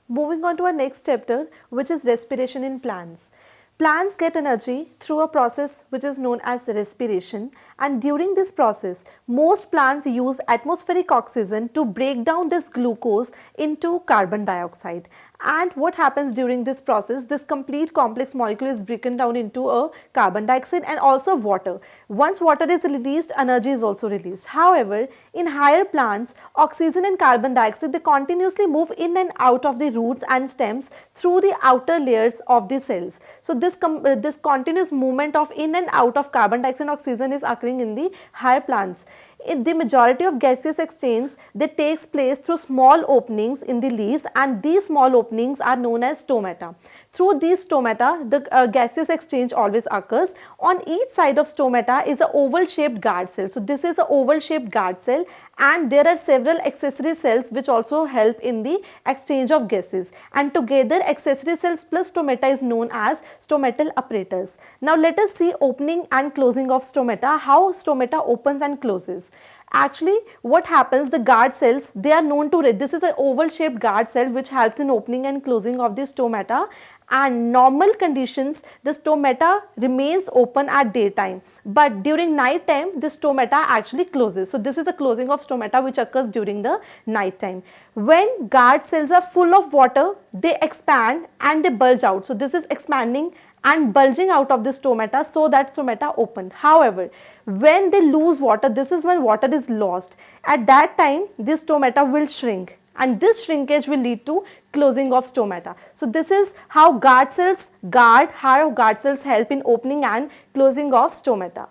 Moving on to our next chapter, which is respiration in plants. Plants get energy through a process which is known as respiration, and during this process, most plants use atmospheric oxygen to break down this glucose into carbon dioxide. And what happens during this process, this complete complex molecule is broken down into a carbon dioxide and also water. Once water is released, energy is also released. However, in higher plants, oxygen and carbon dioxide, they continuously move in and out of the roots and stems through the outer layers of the cells. So this continuous movement of in and out of carbon dioxide and oxygen is occurring in the higher plants. In the majority of gaseous exchange that takes place through small openings in the leaves, and these small openings are known as stomata. Through these stomata, the gaseous exchange always occurs. On each side of stomata is an oval shaped guard cell. So this is an oval shaped guard cell, and there are several accessory cells which also help in the exchange of gases, and together accessory cells plus stomata is known as stomatal apparatus. Now let us see opening and closing of stomata, how stomata opens and closes. Actually, what happens, the guard cells, they are known to, this is an oval shaped guard cell which helps in opening and closing of the stomata, and normal conditions the stomata remains open at daytime, but during night time the stomata actually closes. So this is a closing of stomata which occurs during the night time. When guard cells are full of water, they expand and they bulge out. So this is expanding and bulging out of the stomata, so that stomata open. However, when they lose water, this is when water is lost. At that time, this stomata will shrink, and this shrinkage will lead to closing of stomata. So this is how guard cells help in opening and closing of stomata.